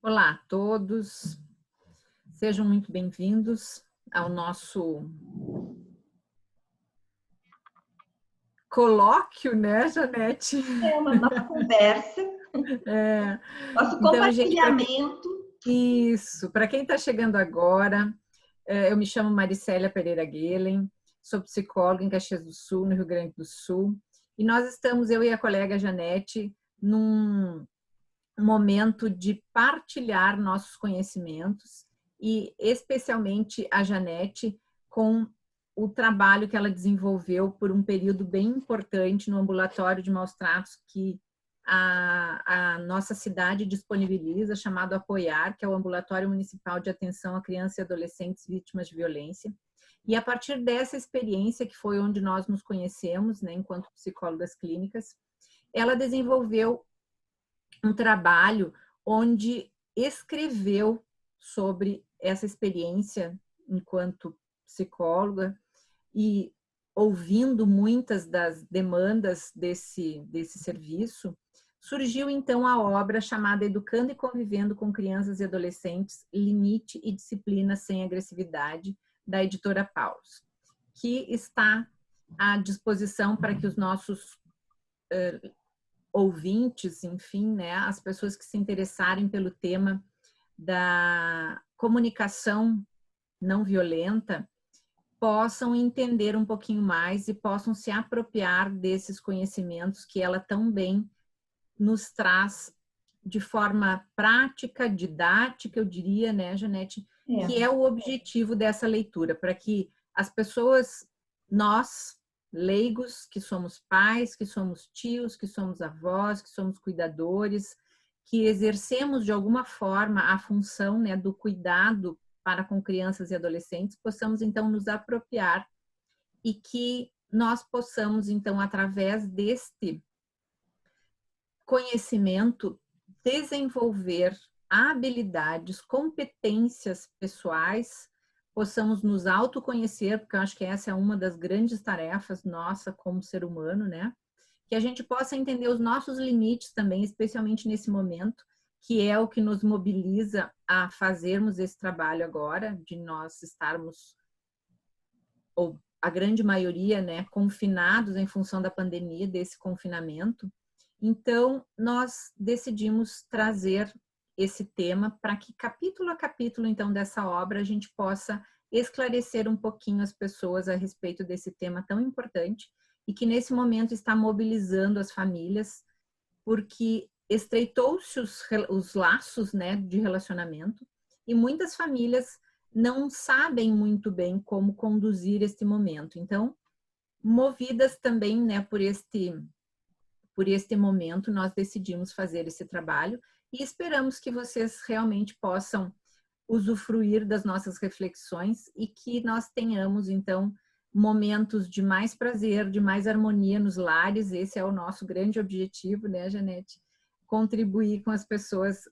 Olá a todos, sejam muito bem-vindos ao nosso colóquio, né, Janete? É uma nossa conversa, É, nosso então, gente, compartilhamento. isso, para quem está chegando agora, eu me chamo Maricélia Pereira Guelen, sou psicóloga em Caxias do Sul, no Rio Grande do Sul, e nós estamos, eu e a colega Janete, num momento de partilhar nossos conhecimentos e especialmente a Janete com o trabalho que ela desenvolveu por um período bem importante no ambulatório de maus tratos que a nossa cidade disponibiliza, chamado Apoiar, que é o Ambulatório Municipal de Atenção a Crianças e Adolescentes Vítimas de Violência. E a partir dessa experiência, que foi onde nós nos conhecemos, né, enquanto psicólogas clínicas, ela desenvolveu um trabalho onde escreveu sobre essa experiência enquanto psicóloga e ouvindo muitas das demandas desse serviço, surgiu então a obra chamada Educando e Convivendo com Crianças e Adolescentes, Limite e Disciplina Sem Agressividade, da editora Paulus, que está à disposição para que os nossos ouvintes, enfim, né, as pessoas que se interessarem pelo tema da comunicação não violenta, possam entender um pouquinho mais e possam se apropriar desses conhecimentos que ela tão bem nos traz de forma prática, didática, eu diria, né, Janete, que é o objetivo dessa leitura, para que as pessoas, nós, leigos, que somos pais, que somos tios, que somos avós, que somos cuidadores, que exercemos de alguma forma a função, né, do cuidado para com crianças e adolescentes, possamos então nos apropriar e que nós possamos então, através deste conhecimento, desenvolver habilidades, competências pessoais, possamos nos autoconhecer, porque eu acho que essa é uma das grandes tarefas nossa como ser humano, né? Que a gente possa entender os nossos limites também, especialmente nesse momento, que é o que nos mobiliza a fazermos esse trabalho agora, de nós estarmos, ou a grande maioria, né, confinados em função da pandemia, desse confinamento. Então, nós decidimos trazer esse tema para que capítulo a capítulo, então, dessa obra, a gente possa esclarecer um pouquinho as pessoas a respeito desse tema tão importante e que nesse momento está mobilizando as famílias, porque estreitou-se os laços, né, de relacionamento e muitas famílias não sabem muito bem como conduzir este momento. Então, movidas também, né, por este momento, nós decidimos fazer esse trabalho e esperamos que vocês realmente possam usufruir das nossas reflexões e que nós tenhamos, então, momentos de mais prazer, de mais harmonia nos lares. Esse é o nosso grande objetivo, né, Janete? Contribuir com as pessoas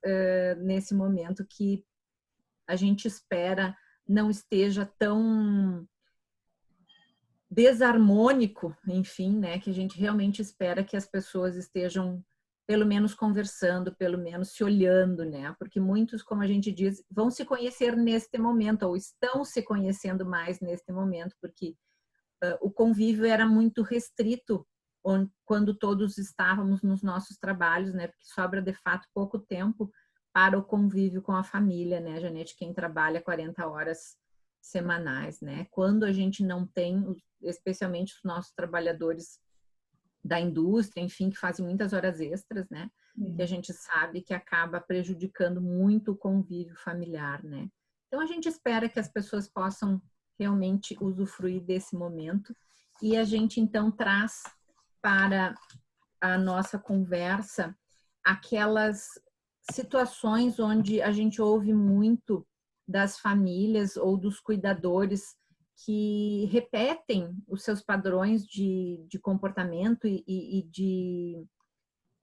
nesse momento que a gente espera não esteja tão desarmônico, enfim, né, que a gente realmente espera que as pessoas estejam pelo menos conversando, pelo menos se olhando, né? Porque muitos, como a gente diz, vão se conhecer neste momento ou estão se conhecendo mais neste momento, porque o convívio era muito restrito quando todos estávamos nos nossos trabalhos, né? Porque sobra de fato pouco tempo para o convívio com a família, né, Janete? Quem trabalha 40 horas semanais, né? Quando a gente não tem, especialmente os nossos trabalhadores da indústria, enfim, que fazem muitas horas extras, né? Que a gente sabe que acaba prejudicando muito o convívio familiar, né? Então a gente espera que as pessoas possam realmente usufruir desse momento e a gente então traz para a nossa conversa aquelas situações onde a gente ouve muito das famílias ou dos cuidadores que repetem os seus padrões de comportamento e de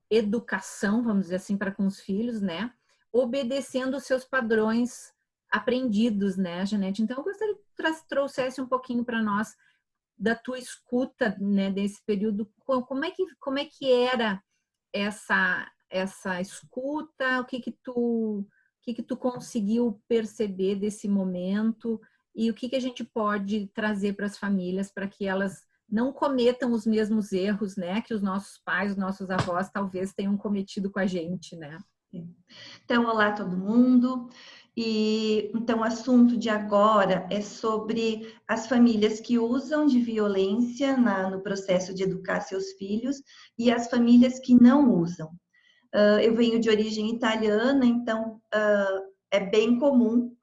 educação, vamos dizer assim, para com os filhos, né? Obedecendo os seus padrões aprendidos, né, Janete? Então, eu gostaria que trouxesse um pouquinho para nós da tua escuta, né, desse período. Como é que era essa escuta? O que tu conseguiu perceber desse momento e o que a gente pode trazer para as famílias para que elas não cometam os mesmos erros, né, que os nossos pais, os nossos avós talvez tenham cometido com a gente, né? Então, olá todo mundo. E então o assunto de agora é sobre as famílias que usam de violência no processo de educar seus filhos e as famílias que não usam. Eu venho de origem italiana, então é bem comum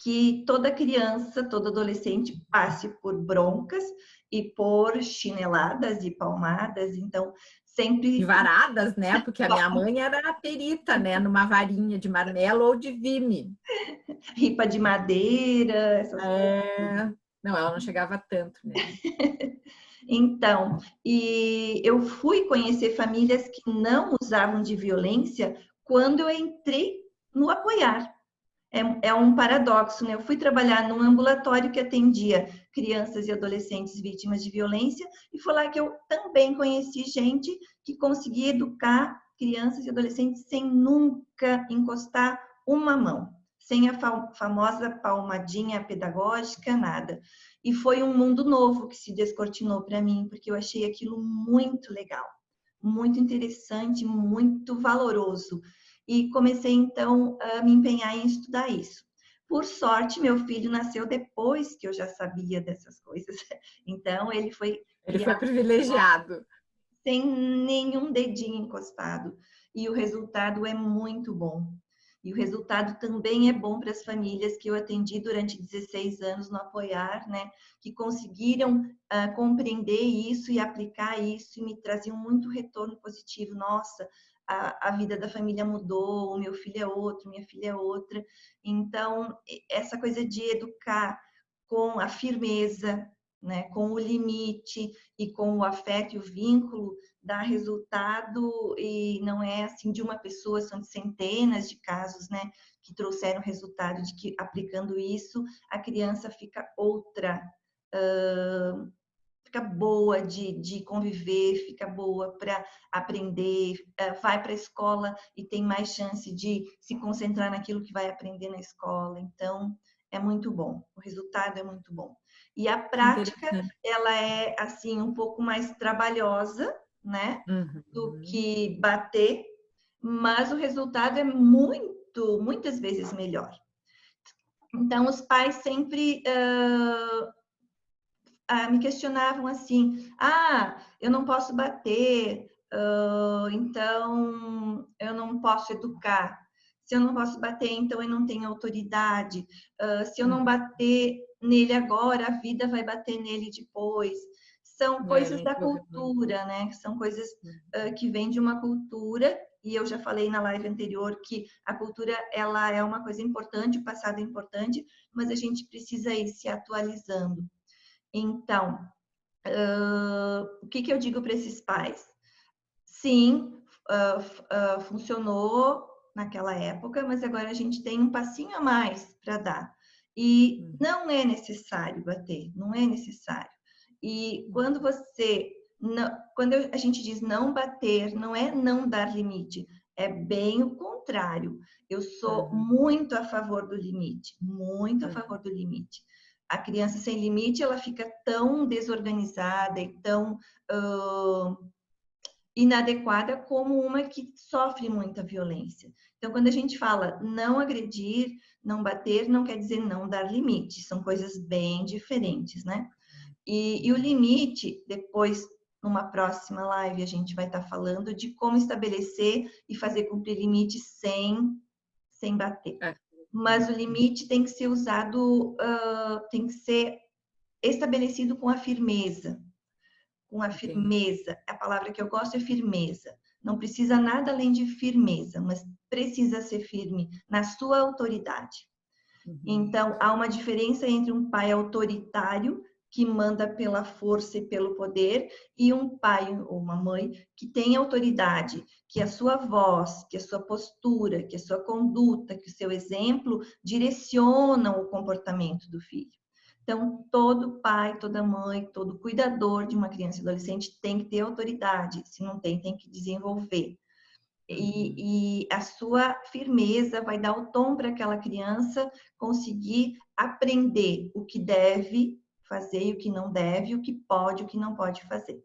que toda criança, todo adolescente passe por broncas e por chineladas e palmadas, então De sempre varadas, né? Porque a minha mãe era perita, né? Numa varinha de marmelo ou de vime. ripa de madeira, essas coisas. É... Não, ela não chegava tanto, né? Então, e eu fui conhecer famílias que não usavam de violência quando eu entrei no apoiar. É um paradoxo, né? Eu fui trabalhar num ambulatório que atendia crianças e adolescentes vítimas de violência e foi lá que eu também conheci gente que conseguia educar crianças e adolescentes sem nunca encostar uma mão, sem a famosa palmadinha pedagógica, nada. E foi um mundo novo que se descortinou para mim, porque eu achei aquilo muito legal, muito interessante, muito valoroso. E comecei então a me empenhar em estudar isso. Por sorte, meu filho nasceu depois que eu já sabia dessas coisas. Então, ele foi Ele foi criado privilegiado. sem nenhum dedinho encostado. E o resultado é muito bom. E o resultado também é bom para as famílias que eu atendi durante 16 anos no Apoiar, né? Que conseguiram compreender isso e aplicar isso e me traziam muito retorno positivo. Nossa, a vida da família mudou, o meu filho é outro, minha filha é outra. Então, essa coisa de educar com a firmeza, né, com o limite e com o afeto e o vínculo, dá resultado e não é assim de uma pessoa, são de centenas de casos, né, que trouxeram resultado de que aplicando isso a criança fica outra, fica boa de conviver, fica boa para aprender, vai para a escola e tem mais chance de se concentrar naquilo que vai aprender na escola. Então, é muito bom, o resultado é muito bom. E a Que prática, interessante. ela é assim um pouco mais trabalhosa, né, do Uhum. que bater, mas o resultado é muitas vezes melhor. Então, os pais sempre me questionavam assim: eu não posso bater, então eu não posso educar. Se eu não posso bater, então eu não tenho autoridade. Se eu não Uhum. bater nele agora, a vida vai bater nele depois. São É, a coisas da gente ouve muito. cultura, né? São coisas Uhum. que vêm de uma cultura. E eu já falei na live anterior que a cultura ela é uma coisa importante, o passado é importante, mas a gente precisa ir se atualizando. Então, o que eu digo para esses pais? Sim, funcionou naquela época, mas agora a gente tem um passinho a mais para dar. E Uhum. não é necessário bater, não é necessário. E quando quando a gente diz não bater, não é não dar limite, é bem o contrário. Eu sou Uhum. muito a favor do limite, muito a Uhum. favor do limite. A criança sem limite, ela fica tão desorganizada e tão inadequada como uma que sofre muita violência. Então, quando a gente fala não agredir, não bater, não quer dizer não dar limite, são coisas bem diferentes, né? E o limite, depois, numa próxima live, a gente vai estar falando de como estabelecer e fazer cumprir limites sem bater. É. Mas o limite tem que ser usado, tem que ser estabelecido com a firmeza, Entendi. a palavra que eu gosto é firmeza. Não precisa nada além de firmeza, mas precisa ser firme na sua autoridade. Uhum. Então, há uma diferença entre um pai autoritário, que manda pela força e pelo poder, e um pai ou uma mãe que tem autoridade, que a sua voz, que a sua postura, que a sua conduta, que o seu exemplo direcionam o comportamento do filho. Então, todo pai, toda mãe, todo cuidador de uma criança e adolescente tem que ter autoridade. Se não tem, tem que desenvolver. E a sua firmeza vai dar o tom para aquela criança conseguir aprender o que deve fazer e o que não deve, o que pode e o que não pode fazer.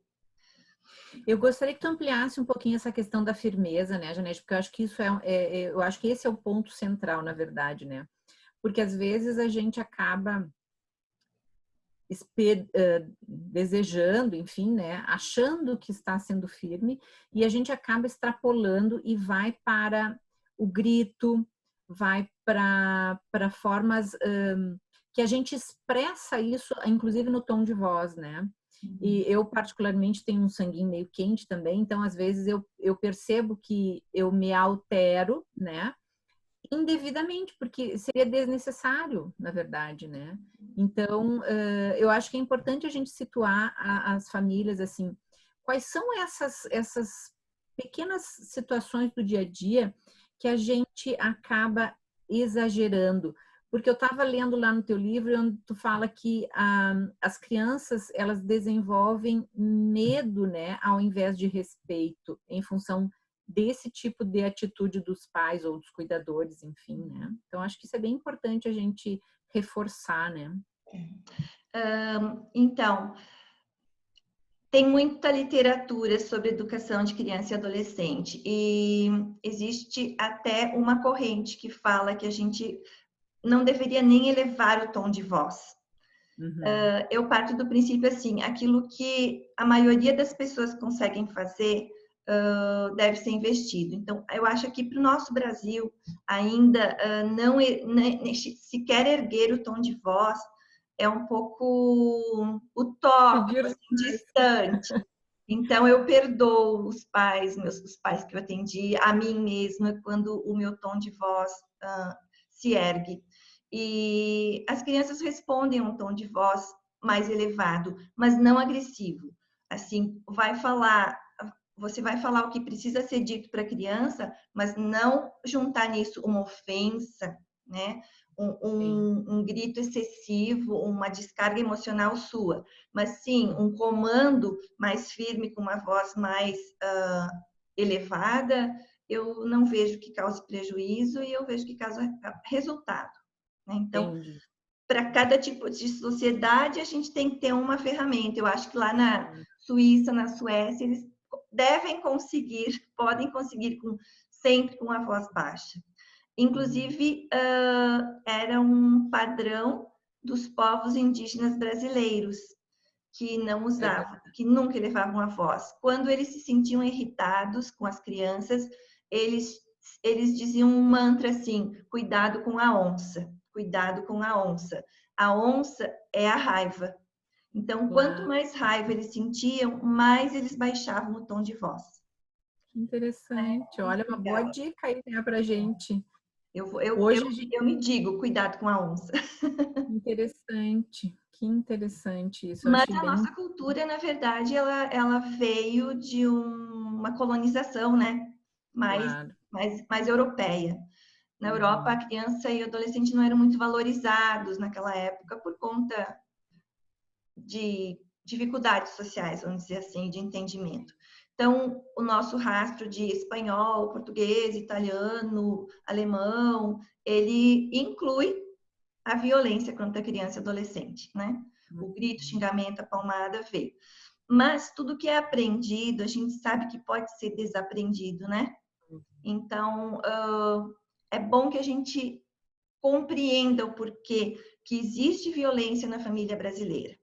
Eu gostaria que tu ampliasse um pouquinho essa questão da firmeza, né, Janete? Porque eu acho que isso eu acho que esse é o ponto central, na verdade, né? Porque às vezes a gente acaba desejando, enfim, né, achando que está sendo firme, e a gente acaba extrapolando e vai para o grito, vai para formas que a gente expressa isso, inclusive no tom de voz, né? E eu, particularmente, tenho um sanguinho meio quente também, então, às vezes, eu percebo que eu me altero, né? Indevidamente, porque seria desnecessário, na verdade, né? Então, eu acho que é importante a gente situar as famílias, assim, quais são essas pequenas situações do dia a dia que a gente acaba exagerando. Porque eu estava lendo lá no teu livro, onde tu fala que as crianças, elas desenvolvem medo, né, ao invés de respeito, em função desse tipo de atitude dos pais ou dos cuidadores, enfim, né? Então, acho que isso é bem importante a gente reforçar, né? Então, tem muita literatura sobre educação de criança e adolescente, e existe até uma corrente que fala que a gente não deveria nem elevar o tom de voz. Uhum. Eu parto do princípio assim, aquilo que a maioria das pessoas conseguem fazer deve ser investido. Então, eu acho que para o nosso Brasil ainda não sequer erguer o tom de voz é um pouco utópico, Pedir assim, distante. Então, eu perdoo os pais, os pais que eu atendi, a mim mesma, quando o meu tom de voz se ergue. E as crianças respondem a um tom de voz mais elevado, mas não agressivo. Assim, você vai falar o que precisa ser dito para a criança, mas não juntar nisso uma ofensa, né? Um grito excessivo, uma descarga emocional sua, mas sim um comando mais firme, com uma voz mais elevada, eu não vejo que cause prejuízo e eu vejo que causa resultado. Né? Então, Entendi. para cada tipo de sociedade, a gente tem que ter uma ferramenta. Eu acho que lá na Suíça, na Suécia, eles devem conseguir, podem conseguir sempre com a voz baixa. Inclusive, era um padrão dos povos indígenas brasileiros, que não usavam, que nunca elevavam a voz. Quando eles se sentiam irritados com as crianças, eles diziam um mantra assim: cuidado com a onça, cuidado com a onça. A onça é a raiva. Então, quanto mais raiva eles sentiam, mais eles baixavam o tom de voz. Interessante. Olha, uma boa dica aí, né, pra gente. Eu, eu, Hoje eu, a gente... eu me digo, cuidado com a onça. Interessante. Que interessante isso. Eu Mas achei a bem... nossa cultura, na verdade, ela veio de uma colonização, né? Mais, Claro. mais europeia. Na Europa, a criança e o adolescente não eram muito valorizados naquela época por conta de dificuldades sociais, vamos dizer assim, de entendimento. Então, o nosso rastro de espanhol, português, italiano, alemão, ele inclui a violência contra a criança e adolescente, né? O grito, o xingamento, a palmada veio. Mas tudo que é aprendido, a gente sabe que pode ser desaprendido, né? Então, é bom que a gente compreenda o porquê que existe violência na família brasileira.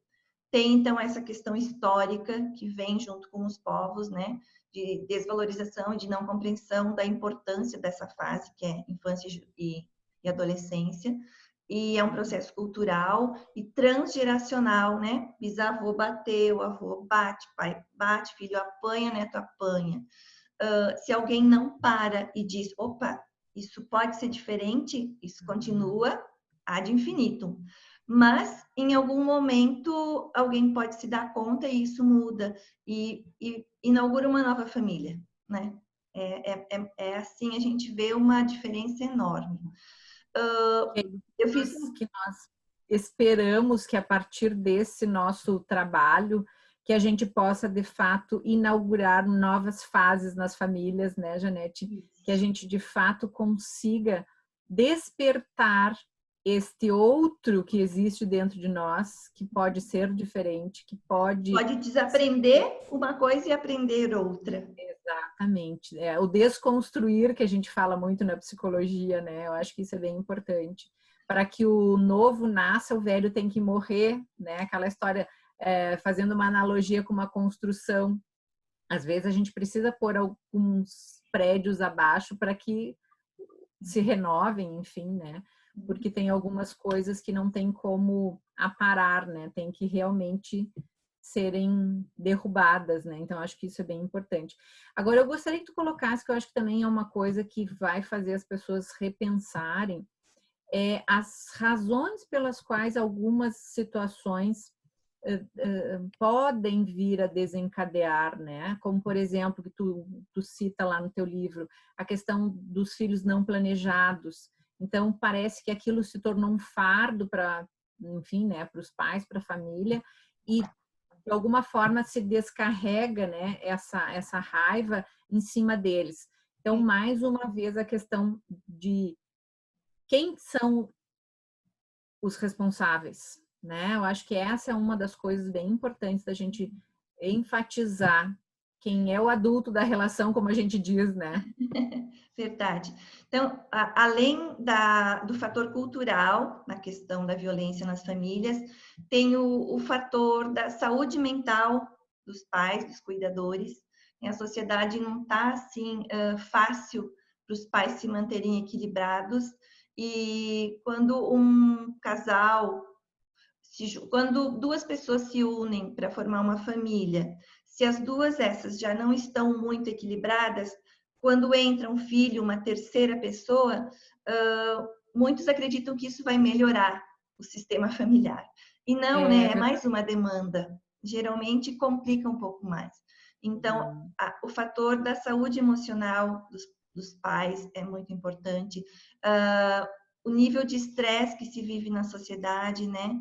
Tem, então, essa questão histórica que vem junto com os povos, né? De desvalorização e de não compreensão da importância dessa fase, que é infância e adolescência. E é um processo cultural e transgeracional, né? Bisavô bateu, avô bate, pai bate, filho apanha, neto apanha. Se alguém não para e diz, opa, isso pode ser diferente, isso continua ad infinitum. Mas, em algum momento, alguém pode se dar conta e isso muda e inaugura uma nova família, né? É assim, a gente vê uma diferença enorme. Eu fiz Que nós esperamos que a partir desse nosso trabalho que a gente possa, de fato, inaugurar novas fases nas famílias, né, Janete? Que a gente, de fato, consiga despertar este outro que existe dentro de nós, que pode ser diferente, que pode desaprender uma coisa e aprender outra. Exatamente. É, o desconstruir, que a gente fala muito na psicologia, né? Eu acho que isso é bem importante. Para que o novo nasça, o velho tem que morrer, né? Aquela história, fazendo uma analogia com uma construção. Às vezes a gente precisa pôr alguns prédios abaixo para que se renovem, enfim, né? Porque tem algumas coisas que não tem como aparar, né? Tem que realmente serem derrubadas, né? Então, acho que isso é bem importante. Agora, eu gostaria que tu colocasse, que eu acho que também é uma coisa que vai fazer as pessoas repensarem, as razões pelas quais algumas situações podem vir a desencadear, né? Como, por exemplo, que tu cita lá no teu livro, a questão dos filhos não planejados. Então, parece que aquilo se tornou um fardo para, enfim, né, para os pais, para a família, e de alguma forma se descarrega, né, essa raiva em cima deles. Então, mais uma vez, a questão de quem são os responsáveis, né? Eu acho que essa é uma das coisas bem importantes da gente enfatizar quem é o adulto da relação, como a gente diz, né? Verdade. Então, além do fator cultural, na questão da violência nas famílias, tem o fator da saúde mental dos pais, dos cuidadores. A sociedade não está assim fácil para os pais se manterem equilibrados. E quando um casal, quando duas pessoas se unem para formar uma família, se as duas essas já não estão muito equilibradas, quando entra um filho, uma terceira pessoa, muitos acreditam que isso vai melhorar o sistema familiar. E não, né? É mais uma demanda. Geralmente complica um pouco mais. Então, o fator da saúde emocional dos pais é muito importante. O nível de estresse que se vive na sociedade, né?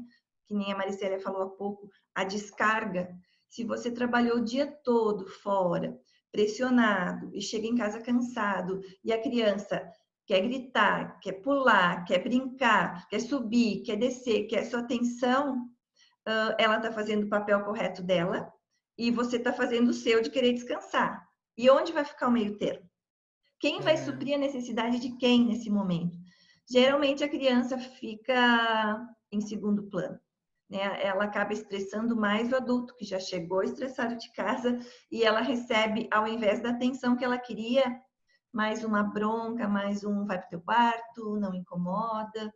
Que nem a Maricélia falou há pouco, a descarga. Se você trabalhou o dia todo fora, pressionado, e chega em casa cansado, e a criança quer gritar, quer pular, quer brincar, quer subir, quer descer, quer sua atenção, ela está fazendo o papel correto dela, e você está fazendo o seu de querer descansar. E onde vai ficar o meio termo? Quem vai suprir a necessidade de quem nesse momento? Geralmente a criança fica em segundo plano. Né? Ela acaba estressando mais o adulto, que já chegou estressado de casa, e ela recebe, ao invés da atenção que ela queria, mais uma bronca, mais um vai para o teu quarto, não incomoda,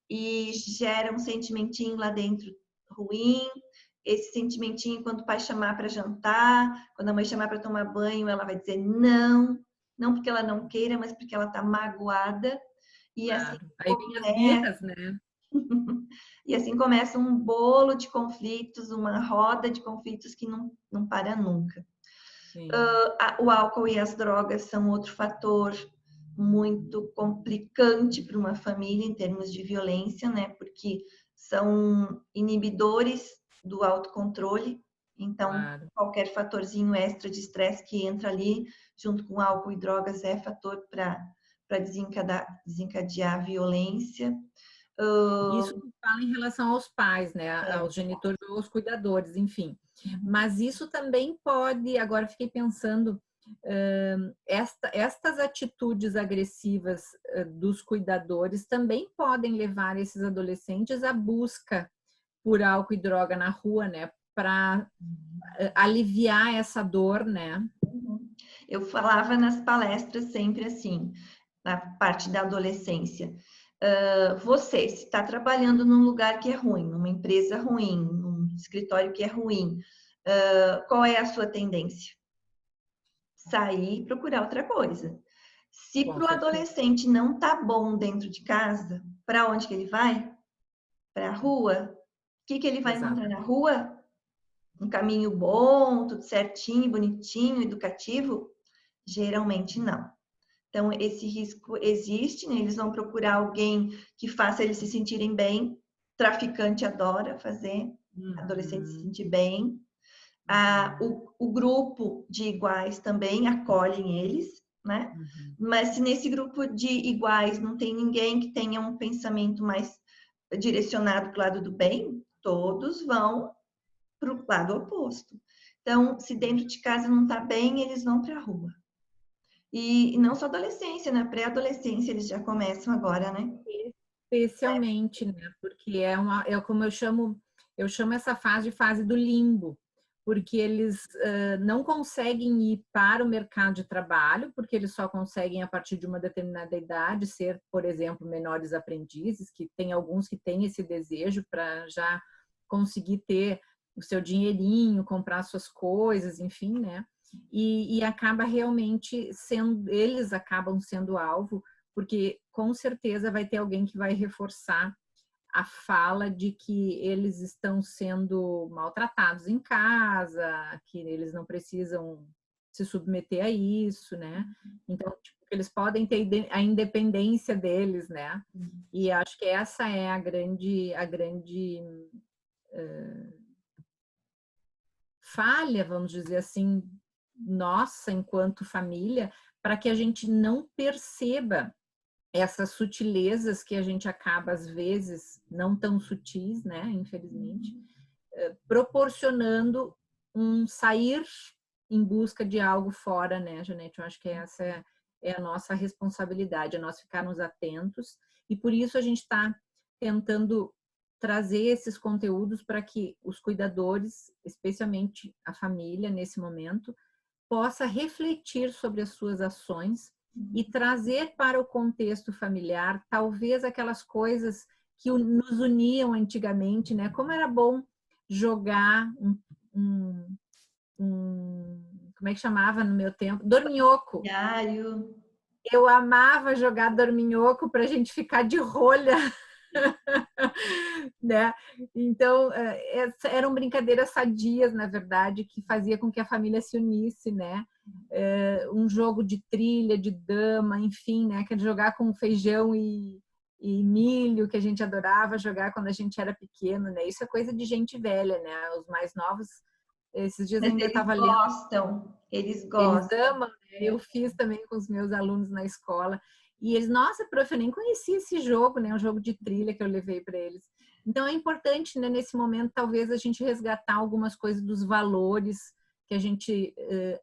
e gera um sentimentinho lá dentro ruim. Esse sentimentinho, quando o pai chamar para jantar, quando a mãe chamar para tomar banho, ela vai dizer não, não porque ela não queira, mas porque ela está magoada. E assim, aí vem as birras, né? E assim começa um bolo de conflitos, uma roda de conflitos que não para nunca. O álcool e as drogas são outro fator muito complicante para uma família em termos de violência, né? Porque são inibidores do autocontrole. Então, qualquer fatorzinho extra de estresse que entra ali, junto com álcool e drogas, é fator para desencadear a violência. Isso fala em relação aos pais, né? Aos genitores ou aos cuidadores, enfim. Mas isso também pode, agora fiquei pensando, estas atitudes agressivas dos cuidadores também podem levar esses adolescentes à busca por álcool e droga na rua, né? Para aliviar essa dor, né? Eu falava nas palestras sempre assim, na parte da adolescência. Você, se está trabalhando num lugar que é ruim, numa empresa ruim, num escritório que é ruim, qual é a sua tendência? Sair e procurar outra coisa. Se para o adolescente não está bom dentro de casa, para onde que ele vai? Para a rua? O que ele vai encontrar na rua? Um caminho bom, tudo certinho, bonitinho, educativo? Geralmente não. Então, esse risco existe, né? Eles vão procurar alguém que faça eles se sentirem bem. Traficante adora fazer adolescente se sentir bem. O grupo de iguais também acolhem eles, né? Uhum. Mas se nesse grupo de iguais não tem ninguém que tenha um pensamento mais direcionado para o lado do bem, todos vão para o lado oposto. Então, se dentro de casa não está bem, eles vão para a rua. E não só adolescência, né? Pré-adolescência eles já começam agora, né? Especialmente, né? Porque é como eu chamo essa fase de fase do limbo, porque eles não conseguem ir para o mercado de trabalho, porque eles só conseguem, a partir de uma determinada idade, ser, por exemplo, menores aprendizes, que tem alguns que têm esse desejo para já conseguir ter o seu dinheirinho, comprar suas coisas, enfim, né? E acaba realmente sendo, eles acabam sendo alvo, porque com certeza vai ter alguém que vai reforçar a fala de que eles estão sendo maltratados em casa, que eles não precisam se submeter a isso, né? Então, tipo, eles podem ter a independência deles, né? E acho que essa é a grande falha, vamos dizer assim, nossa, enquanto família, para que a gente não perceba essas sutilezas que a gente acaba, às vezes, não tão sutis, né, infelizmente, proporcionando um sair em busca de algo fora, né, Janete? Eu acho que essa é a nossa responsabilidade, é nós ficarmos atentos, e por isso a gente está tentando trazer esses conteúdos para que os cuidadores, especialmente a família, nesse momento, possa refletir sobre as suas ações e trazer para o contexto familiar, talvez aquelas coisas que nos uniam antigamente, né? Como era bom jogar como é que chamava no meu tempo? Dorminhoco. Diário. Eu amava jogar dorminhoco para a gente ficar de rolha, né? Então, eram brincadeiras sadias, na verdade, que fazia com que a família se unisse, né? Um jogo de trilha, de dama, enfim, né? Que jogar com feijão e milho, que a gente adorava jogar quando a gente era pequeno, né? Isso é coisa de gente velha, né? Os mais novos, esses dias Mas ainda eles estava lendo. gostam, eles Eles gostam. amam, né? Eu fiz também com os meus alunos na escola. E eles, nossa, prof, eu nem conhecia esse jogo, né? Um jogo de trilha que eu levei para eles. Então é importante, né, nesse momento, talvez a gente resgatar algumas coisas dos valores que a gente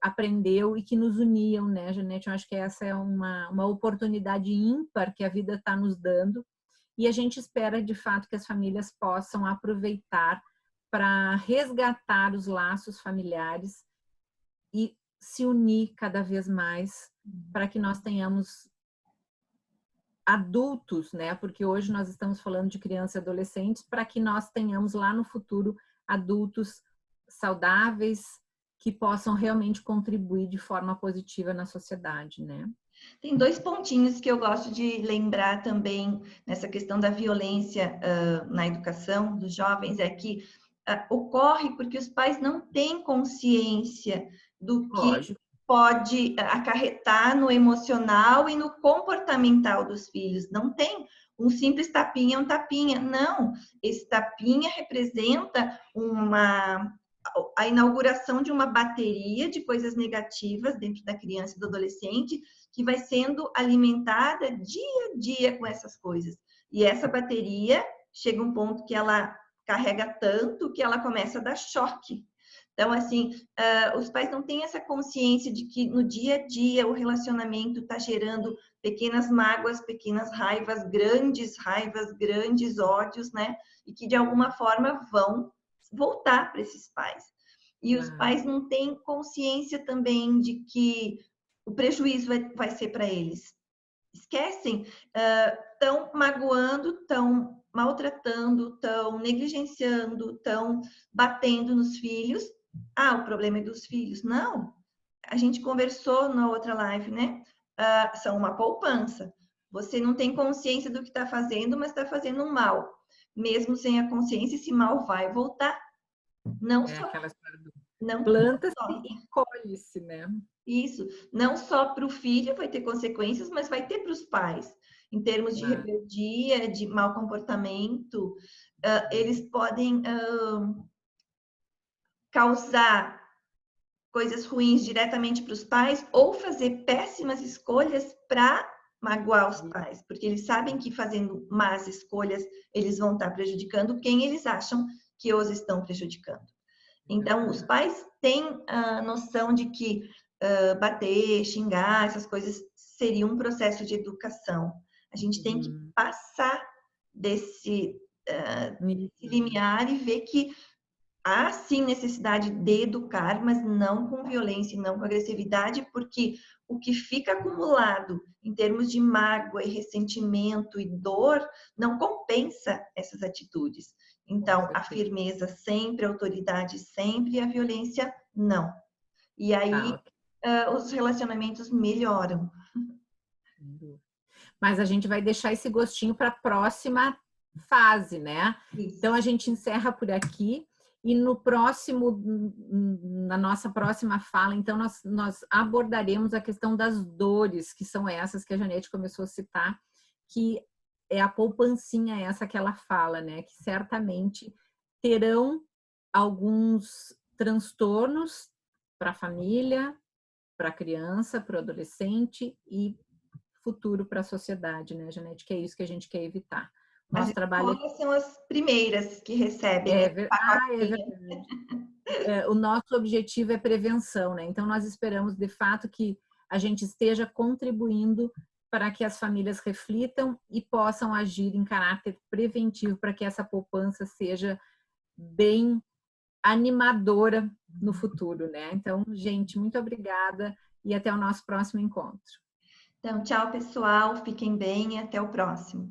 aprendeu e que nos uniam, né, Janete? Eu acho que essa é uma oportunidade ímpar que a vida está nos dando. E a gente espera, de fato, que as famílias possam aproveitar para resgatar os laços familiares e se unir cada vez mais para que nós tenhamos adultos, né? Porque hoje nós estamos falando de crianças e adolescentes, para que nós tenhamos lá no futuro adultos saudáveis que possam realmente contribuir de forma positiva na sociedade, né? Tem dois pontinhos que eu gosto de lembrar também nessa questão da violência na educação dos jovens, é que ocorre porque os pais não têm consciência do que Lógico. pode acarretar no emocional e no comportamental dos filhos. Não tem um simples tapinha, um tapinha. Não, esse tapinha representa a inauguração de uma bateria de coisas negativas dentro da criança e do adolescente, que vai sendo alimentada dia a dia com essas coisas. E essa bateria chega um ponto que ela carrega tanto que ela começa a dar choque. Então, assim, os pais não têm essa consciência de que no dia a dia o relacionamento está gerando pequenas mágoas, pequenas raivas, grandes ódios, né? E que de alguma forma vão voltar para esses pais. E os pais não têm consciência também de que o prejuízo vai ser para eles. Esquecem, estão magoando, estão maltratando, estão negligenciando, estão batendo nos filhos. Ah, o problema é dos filhos. Não, a gente conversou na outra live, né? São uma poupança. Você não tem consciência do que está fazendo, mas está fazendo um mal. Mesmo sem a consciência, esse mal vai voltar. Não só, Aquela história do não planta-se só. e colhe-se, né? Isso, não só para o filho vai ter consequências, mas vai ter para os pais, em termos de rebeldia, de mau comportamento. Eles podem causar coisas ruins diretamente para os pais ou fazer péssimas escolhas para magoar os pais, porque eles sabem que fazendo más escolhas eles vão estar prejudicando quem eles acham que os estão prejudicando. Então, os pais têm a noção de que bater, xingar, essas coisas seria um processo de educação. A gente tem que passar desse limiar e ver que há sim necessidade de educar, mas não com violência, não com agressividade, porque o que fica acumulado em termos de mágoa e ressentimento e dor não compensa essas atitudes. Então, a firmeza sempre, a autoridade sempre, e a violência não. E aí os relacionamentos melhoram. Mas a gente vai deixar esse gostinho para a próxima fase, né? Isso. Então a gente encerra por aqui. E no próximo, na nossa próxima fala, então, nós abordaremos a questão das dores, que são essas que a Janete começou a citar, que é a poupancinha essa que ela fala, né? Que certamente terão alguns transtornos para a família, para a criança, para o adolescente e futuro para a sociedade, né, Janete? Que é isso que a gente quer evitar. Nosso trabalho são as primeiras que recebem. É verdade. O nosso objetivo é prevenção, né? Então, nós esperamos, de fato, que a gente esteja contribuindo para que as famílias reflitam e possam agir em caráter preventivo para que essa poupança seja bem animadora no futuro, né? Então, gente, muito obrigada e até o nosso próximo encontro. Então, tchau, pessoal. Fiquem bem e até o próximo.